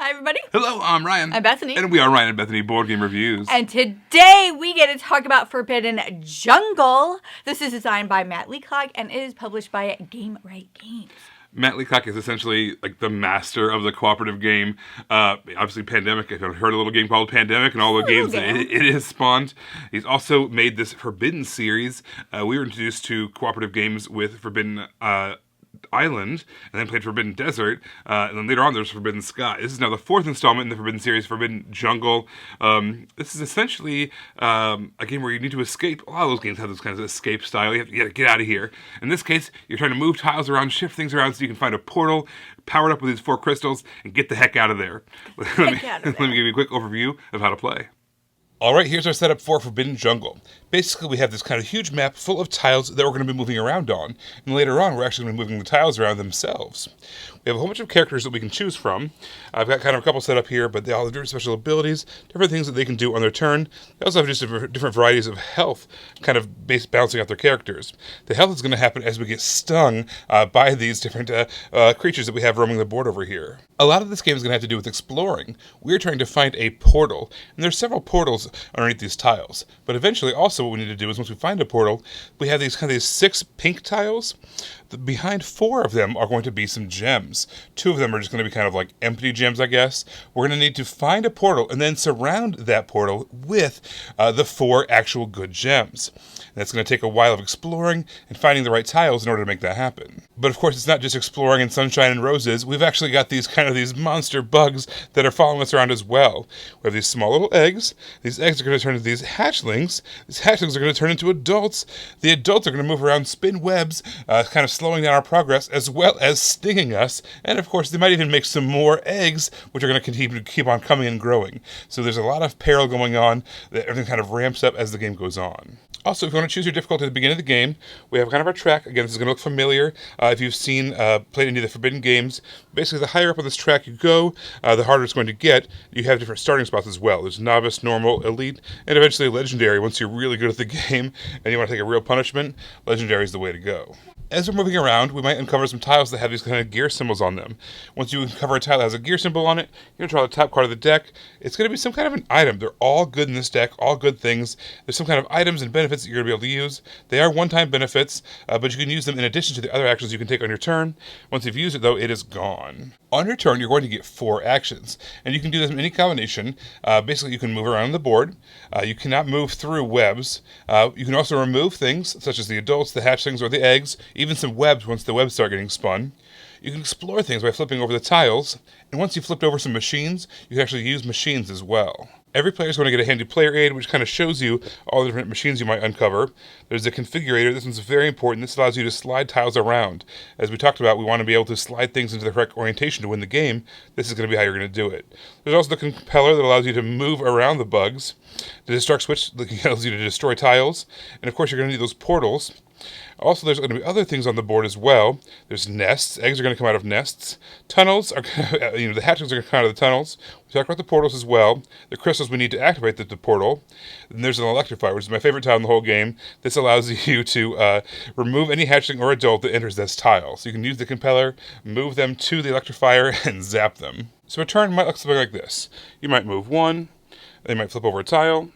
Hi, everybody. Hello, I'm Ryan. I'm Bethany. And we are Ryan and Bethany Board Game Reviews. And today we get to talk about Forbidden Jungle. This is designed by Matt Leacock and is published by Gamewright Games. Matt Leacock is essentially like the master of the cooperative game. Obviously, Pandemic. I've heard a little game called Pandemic and all the games that it has spawned. He's also made this Forbidden series. We were introduced to cooperative games with Forbidden Island, and then played Forbidden Desert, and then later on there's Forbidden Sky. This is now the fourth installment in the Forbidden series, Forbidden Jungle. This is essentially a game where you need to escape. A lot of those games have this kind of escape style. You have to get out of here. In this case, you're trying to move tiles around, shift things around so you can find a portal powered up with these 4 crystals and get the heck out of there. Let me give you a quick overview of how to play. Alright, here's our setup for Forbidden Jungle. Basically, we have this kind of huge map full of tiles that we're going to be moving around on. And later on, we're actually going to be moving the tiles around themselves. We have a whole bunch of characters that we can choose from. I've got kind of a couple set up here, but they all have different special abilities, different things that they can do on their turn. They also have just different varieties of health, kind of balancing out their characters. The health is going to happen as we get stung by these different creatures that we have roaming the board over here. A lot of this game is going to have to do with exploring. We're trying to find a portal, and there's several portals underneath these tiles. But eventually, also what we need to do is once we find a portal, we have these 6 pink tiles. Behind 4 of them are going to be some gems. 2 of them are just going to be kind of like empty gems, I guess. We're going to need to find a portal and then surround that portal with the 4 actual good gems. And that's going to take a while of exploring and finding the right tiles in order to make that happen. But of course, it's not just exploring in sunshine and roses. We've actually got these monster bugs that are following us around as well. We have these small little eggs. These eggs are going to turn into these hatchlings. These hatchlings are going to turn into adults. The adults are going to move around, spin webs, kind of slowing down our progress, as well as stinging us. And of course, they might even make some more eggs, which are going to keep on coming and growing. So there's a lot of peril going on. That everything kind of ramps up as the game goes on. Also, if you want to choose your difficulty at the beginning of the game, we have kind of our track. Again, this is going to look familiar if you've played any of the Forbidden games. Basically, the higher up on this track you go, the harder it's going to get. You have different starting spots as well. There's Novice, Normal, Elite, and eventually Legendary. Once you're really good at the game and you want to take a real punishment, Legendary is the way to go. As we're moving around, we might uncover some tiles that have these kind of gear symbols on them. Once you uncover a tile that has a gear symbol on it, you're going to draw the top card of the deck. It's going to be some kind of an item. They're all good in this deck, all good things. There's some kind of items and benefits that you're going to be able to use. They are one-time benefits, but you can use them in addition to the other actions you can take on your turn. Once you've used it, though, it is gone. On your turn, you're going to get 4 actions, and you can do this in any combination. Basically, you can move around the board. You cannot move through webs. You can also remove things, such as the adults, the hatchlings, or the eggs, even some webs once the webs start getting spun. You can explore things by flipping over the tiles, and once you've flipped over some machines, you can actually use machines as well. Every player is going to get a handy player aid, which kind of shows you all the different machines you might uncover. There's a configurator. This one's very important. This allows you to slide tiles around. As we talked about, we want to be able to slide things into the correct orientation to win the game. This is going to be how you're going to do it. There's also the compeller that allows you to move around the bugs. The destruct switch allows you to destroy tiles. And of course, you're going to need those portals. Also, there's going to be other things on the board as well. There's nests. Eggs are going to come out of nests. Tunnels are, the hatchlings are going to come out of the tunnels. We talked about the portals as well. The crystals we need to activate the portal. And there's an electrifier, which is my favorite tile in the whole game. This allows you to remove any hatchling or adult that enters this tile. So you can use the compeller, move them to the electrifier, and zap them. So a turn might look something like this. You might move 1. They might flip over a tile.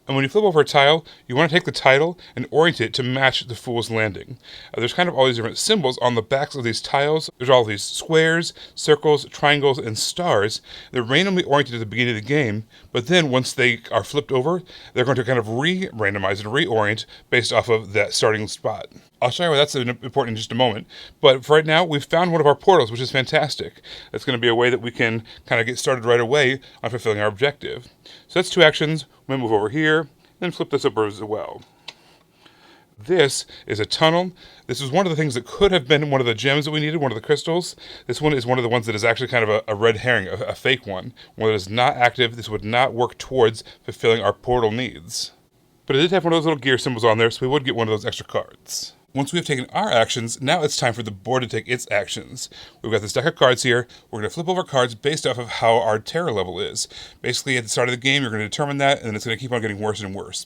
And when you flip over a tile, you want to take the title and orient it to match the Fool's Landing. There's kind of all these different symbols on the backs of these tiles. There's all these squares, circles, triangles, and stars. They're randomly oriented at the beginning of the game, but then once they are flipped over, they're going to kind of re-randomize and reorient based off of that starting spot. I'll show you why that's important in just a moment. But for right now, we've found one of our portals, which is fantastic. That's going to be a way that we can kind of get started right away on fulfilling our objective. So that's 2 actions. I'm going to move over here, and then flip this over as well. This is a tunnel. This is one of the things that could have been one of the gems that we needed, one of the crystals. This one is one of the ones that is actually kind of a red herring, a fake one that is not active. This would not work towards fulfilling our portal needs. But it did have one of those little gear symbols on there, so we would get one of those extra cards. Once we have taken our actions, now it's time for the board to take its actions. We've got this deck of cards here. We're going to flip over cards based off of how our terror level is. Basically, at the start of the game, you're going to determine that, and then it's going to keep on getting worse and worse.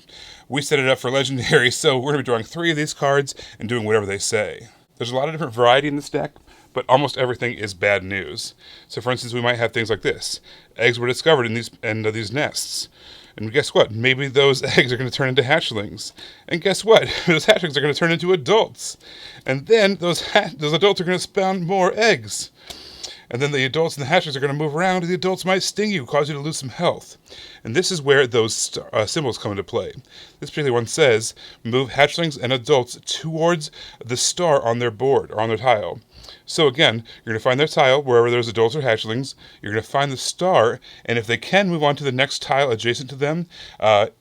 We set it up for Legendary, so we're going to be drawing 3 of these cards and doing whatever they say. There's a lot of different variety in this deck, but almost everything is bad news. So for instance, we might have things like this. Eggs were discovered in these nests. And guess what? Maybe those eggs are going to turn into hatchlings. And guess what? Those hatchlings are going to turn into adults. And then those adults are going to spawn more eggs. And then the adults and the hatchlings are going to move around, and the adults might sting you, cause you to lose some health. And this is where those symbols come into play. This particular one says, move hatchlings and adults towards the star on their board, or on their tile. So again, you're going to find their tile wherever there's adults or hatchlings. You're going to find the star, and if they can move on to the next tile adjacent to them,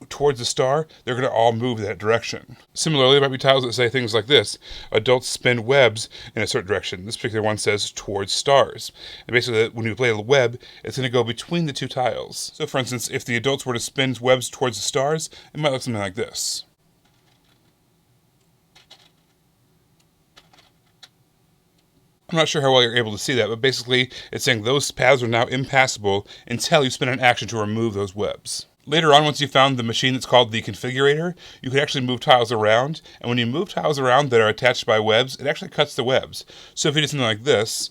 towards the star, they're going to all move that direction. Similarly, there might be tiles that say things like this. Adults spin webs in a certain direction. This particular one says towards stars. And basically, when you play a web, it's going to go between the two tiles. So for instance, if the adults were to spin webs towards the stars, it might look something like this. I'm not sure how well you're able to see that, but basically it's saying those paths are now impassable until you spend an action to remove those webs. Later on, once you found the machine that's called the configurator, you can actually move tiles around, and when you move tiles around that are attached by webs, it actually cuts the webs. So if you did something like this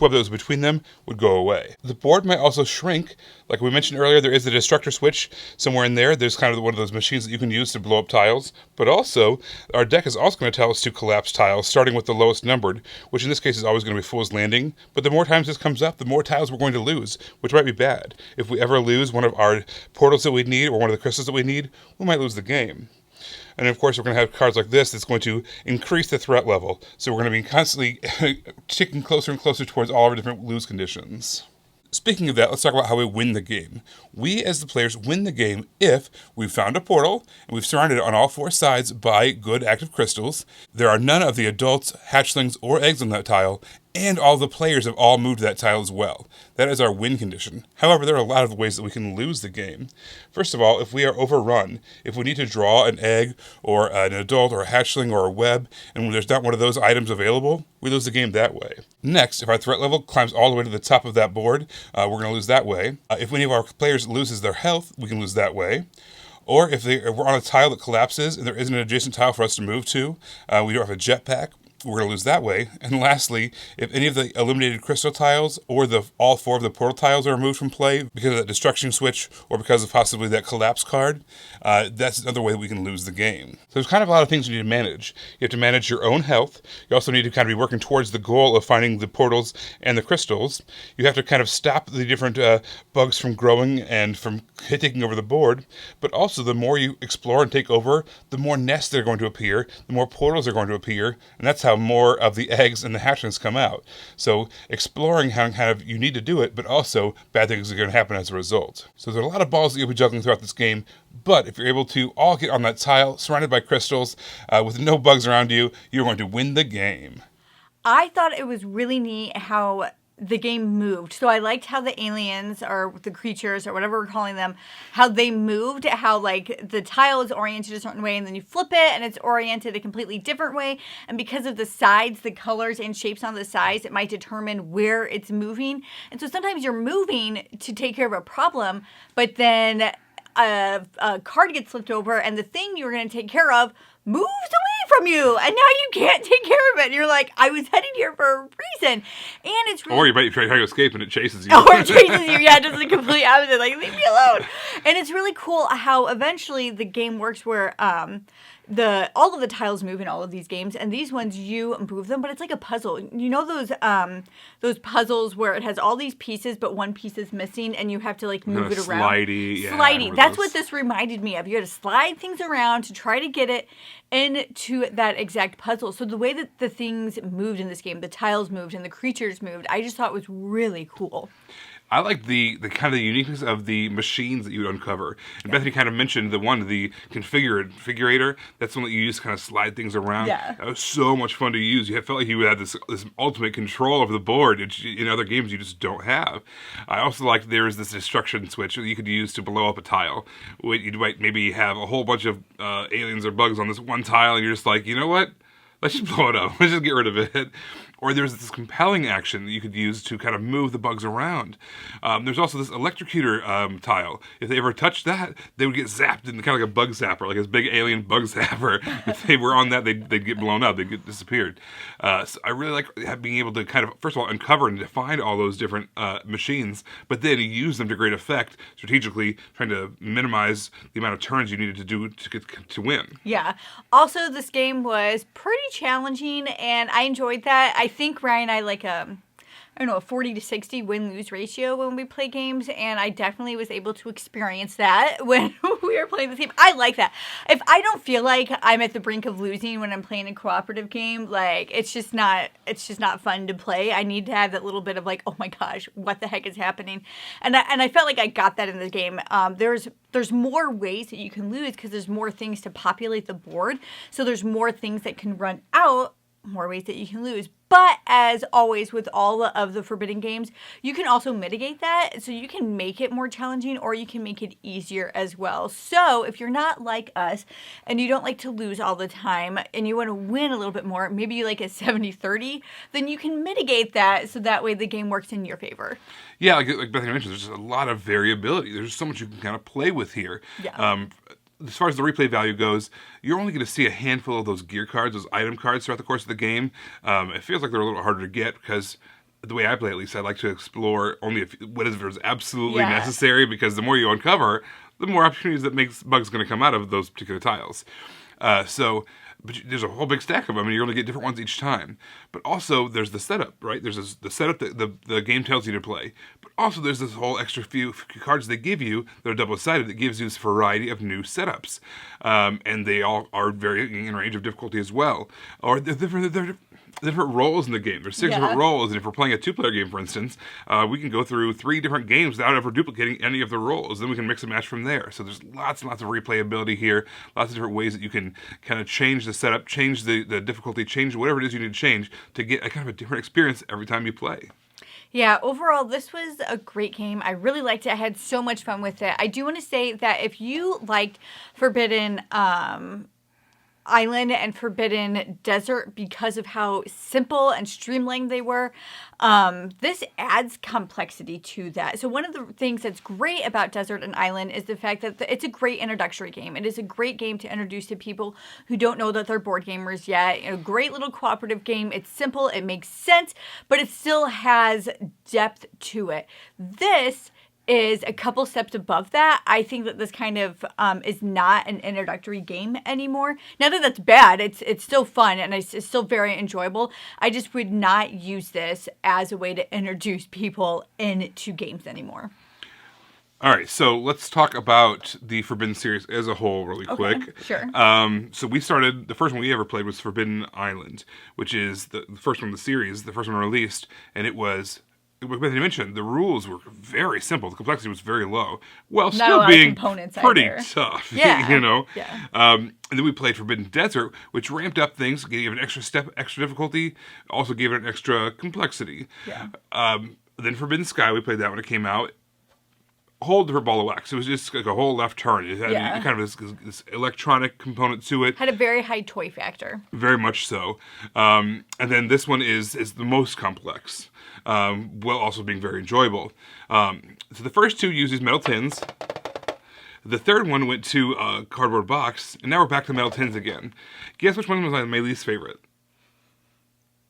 web that was between them would go away. The board might also shrink. Like we mentioned earlier, there is the destructor switch somewhere in there. There's kind of one of those machines that you can use to blow up tiles. But also, our deck is also going to tell us to collapse tiles, starting with the lowest numbered, which in this case is always going to be Fool's Landing. But the more times this comes up, the more tiles we're going to lose, which might be bad. If we ever lose one of our portals that we need, or one of the crystals that we need, we might lose the game. And of course, we're going to have cards like this that's going to increase the threat level. So we're going to be constantly ticking closer and closer towards all of our different lose conditions. Speaking of that, let's talk about how we win the game. We, as the players, win the game if we've found a portal, and we've surrounded it on all four sides by good active crystals. There are none of the adults, hatchlings, or eggs on that tile, and all the players have all moved that tile as well. That is our win condition. However, there are a lot of ways that we can lose the game. First of all, if we are overrun, if we need to draw an egg, or an adult, or a hatchling, or a web, and there's not one of those items available, we lose the game that way. Next, if our threat level climbs all the way to the top of that board, we're going to lose that way. If any of our players loses their health, we can lose that way. Or if we're on a tile that collapses and there isn't an adjacent tile for us to move to, we don't have a jetpack, we're going to lose that way. And lastly, if any of the eliminated crystal tiles or all four of the portal tiles are removed from play because of that destruction switch or because of possibly that collapse card, that's another way that we can lose the game. So there's kind of a lot of things you need to manage. You have to manage your own health. You also need to kind of be working towards the goal of finding the portals and the crystals. You have to kind of stop the different bugs from growing and from taking over the board. But also, the more you explore and take over, the more nests that are going to appear, the more portals are going to appear, and that's how more of the eggs and the hatchlings come out. So exploring how kind of you need to do it, but also bad things are going to happen as a result. So there's a lot of balls that you'll be juggling throughout this game, but if you're able to all get on that tile, surrounded by crystals, with no bugs around you, you're going to win the game. I thought it was really neat how the game moved. So I liked how the aliens or the creatures or whatever we're calling them, how they moved, how like the tile is oriented a certain way and then you flip it and it's oriented a completely different way. And because of the sides, the colors and shapes on the sides, it might determine where it's moving. And so sometimes you're moving to take care of a problem, but then a card gets flipped over and the thing you were going to take care of moves away from you, and now you can't take care of it. And you're like, I was headed here for a reason. And it's really... Or you might try to escape and it chases you. Or it chases you, yeah, just the complete opposite. Like, leave me alone. And it's really cool how eventually the game works where all of the tiles move in all of these games, and these ones you move them, but it's like a puzzle. You know those puzzles where it has all these pieces, but one piece is missing, and you have to like move it around. Slidey. That's what this reminded me of. You had to slide things around to try to get it into that exact puzzle. So the way that the things moved in this game, the tiles moved and the creatures moved, I just thought was really cool. I like the kind of the uniqueness of the machines that you would uncover. And Bethany kind of mentioned the configurator. That's the one that you use to kind of slide things around. Yeah. That was so much fun to use. You felt like you had this ultimate control over the board, which in other games you just don't have. I also like there's this destruction switch that you could use to blow up a tile. You might maybe have a whole bunch of aliens or bugs on this one tile, and you're just like, you know what? let's just blow it up. Let's just get rid of it. Or there's this compelling action that you could use to kind of move the bugs around. There's also this electrocutor tile. If they ever touched that, they would get zapped in kind of like a bug zapper, like this big alien bug zapper. If they were on that, they'd get blown up. They'd get disappeared. So I really like being able to kind of, first of all, uncover and define all those different machines, but then use them to great effect, strategically trying to minimize the amount of turns you needed to do to win. Yeah. Also, this game was pretty challenging, and I enjoyed that. I think Ryan and I like a 40 to 60 win-lose ratio when we play games, and I definitely was able to experience that when we were playing this game. I like that. If I don't feel like I'm at the brink of losing when I'm playing a cooperative game, like, it's just not fun to play. I need to have that little bit of like, oh my gosh, what the heck is happening? And I felt like I got that in this game. There's more ways that you can lose because there's more things to populate the board. So there's more things that can run out, more ways that you can lose. But as always with all of the Forbidden games, you can also mitigate that. So you can make it more challenging or you can make it easier as well. So if you're not like us and you don't like to lose all the time and you want to win a little bit more, maybe you like a 70-30, then you can mitigate that so that way the game works in your favor. Yeah, like Bethany mentioned, there's a lot of variability. There's so much you can kind of play with here. Yeah. As far as the replay value goes, you're only going to see a handful of those gear cards, those item cards throughout the course of the game. It feels like they're a little harder to get because the way I play, at least, I like to explore only whatever is absolutely necessary, because the more you uncover, the more opportunities that makes bugs going to come out of those particular tiles. But there's a whole big stack of them, and you're going to get different ones each time. But also, there's the setup, right? There's the setup that the game tells you to play. But also, there's this whole extra few cards they give you that are double-sided that gives you this variety of new setups. And they all are varying in range of difficulty as well. Or they're different roles in the game. There's 6 different roles, and if we're playing a 2-player game, for instance, we can go through 3 different games without ever duplicating any of the roles. Then we can mix and match from there. So there's lots and lots of replayability here, lots of different ways that you can kind of change the setup, change the difficulty, change whatever it is you need to change to get a kind of a different experience every time you play. Yeah, overall, this was a great game. I really liked it. I had so much fun with it. I do want to say that if you liked Forbidden Island and Forbidden Desert because of how simple and streamlined they were, this adds complexity to that. So one of the things that's great about Desert and Island is the fact that it's a great introductory game. It is a great game to introduce to people who don't know that they're board gamers yet. A great little cooperative game. It's simple, it makes sense, but it still has depth to it. This is a couple steps above that. I think that this kind of is not an introductory game anymore. Not that that's bad. It's still fun and it's still very enjoyable. I just would not use this as a way to introduce people into games anymore. All right, so let's talk about the Forbidden series as a whole really quick. Sure. So we started, the first one we ever played was Forbidden Island, which is the first one of the series, the first one released, and it was, as you mentioned, the rules were very simple. The complexity was very low, while still being pretty tough. Yeah. You know. Yeah. And then we played Forbidden Desert, which ramped up things, gave it an extra difficulty, also gave it an extra complexity. Yeah. Then Forbidden Sky, we played that when it came out. A whole different ball of wax. It was just like a whole left turn. It had kind of this electronic component to it. Had a very high toy factor. Very much so. And then this one is the most complex, while also being very enjoyable. So the first 2 used these metal tins. The third one went to a cardboard box, and now we're back to metal tins again. Guess which one was my least favorite?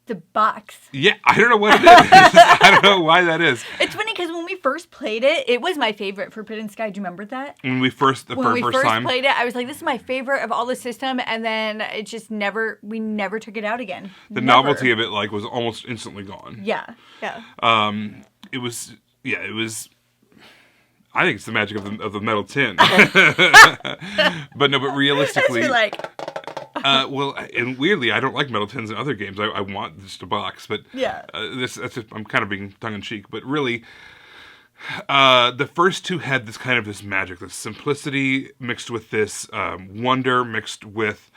The box. Yeah, I don't know what it is. I don't know why that is. It's funny because when we first played it, it was my favorite Forbidden Sky. Do you remember that? When we first played it, I was like, this is my favorite of all the system, and then it just we never took it out again. The novelty of it was almost instantly gone. Yeah. It was. I think it's the magic of the metal tin. but realistically, you're like. And weirdly, I don't like metal tins in other games. I want just a box, but I'm kind of being tongue-in-cheek. But really, the first 2 had this magic, this simplicity mixed with this wonder, mixed with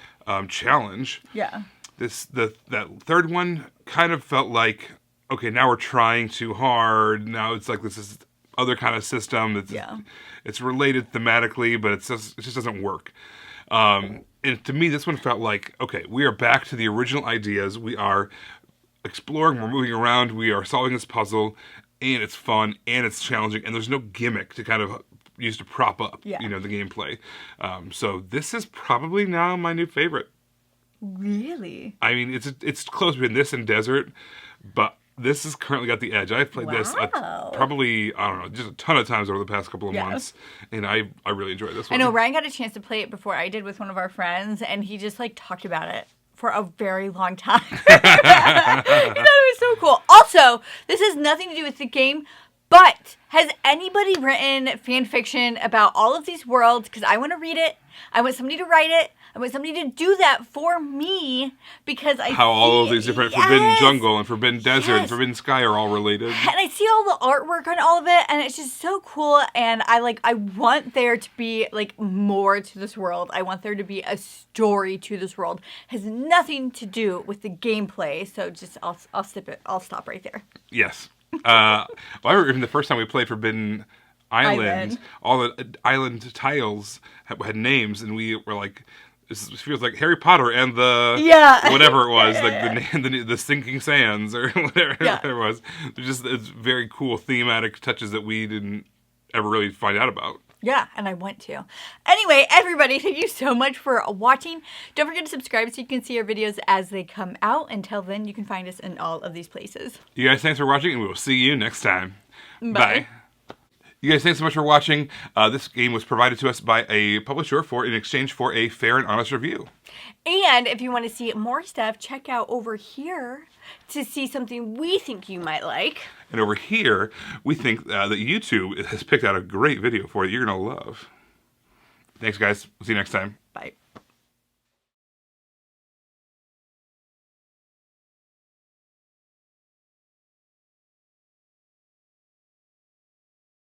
challenge. Yeah. That third one kind of felt like, okay, now we're trying too hard. Now it's like this is other kind of system. It's related thematically, but it just doesn't work. And And to me, this one felt like, okay, we are back to the original ideas. We are exploring, we're moving around, we are solving this puzzle, and it's fun, and it's challenging, and there's no gimmick to kind of use to prop up, the gameplay. So this is probably now my new favorite. Really? I mean, it's close between this and Desert, but this has currently got the edge. I've played this probably, I don't know, just a ton of times over the past couple of months, and I really enjoyed this one. I know Ryan got a chance to play it before I did with one of our friends, and he just like talked about it for a very long time. He thought it was so cool. Also, this has nothing to do with the game, but has anybody written fan fiction about all of these worlds? Because I want to read it. I want somebody to write it. I want somebody to do that for me because how all of these different Forbidden Jungle and Forbidden Desert and Forbidden Sky are all related. And I see all the artwork on all of it, and it's just so cool. And I want there to be like more to this world. I want there to be a story to this world. It has nothing to do with the gameplay. So just I'll skip it. I'll stop right there. Yes. I remember even the first time we played Forbidden Island, all the island tiles had names, and we were like, this feels like Harry Potter and the whatever it was, like the sinking sands or whatever it was. It's very cool thematic touches that we didn't ever really find out about. Yeah, and I want to. Anyway, everybody, thank you so much for watching. Don't forget to subscribe so you can see our videos as they come out. Until then, you can find us in all of these places. You guys, thanks for watching, and we will see you next time. Bye. You guys, thanks so much for watching. This game was provided to us by a publisher in exchange for a fair and honest review. And if you want to see more stuff, check out over here to see something we think you might like. And over here, we think that YouTube has picked out a great video for you you're going to love. Thanks, guys. We'll see you next time. Bye.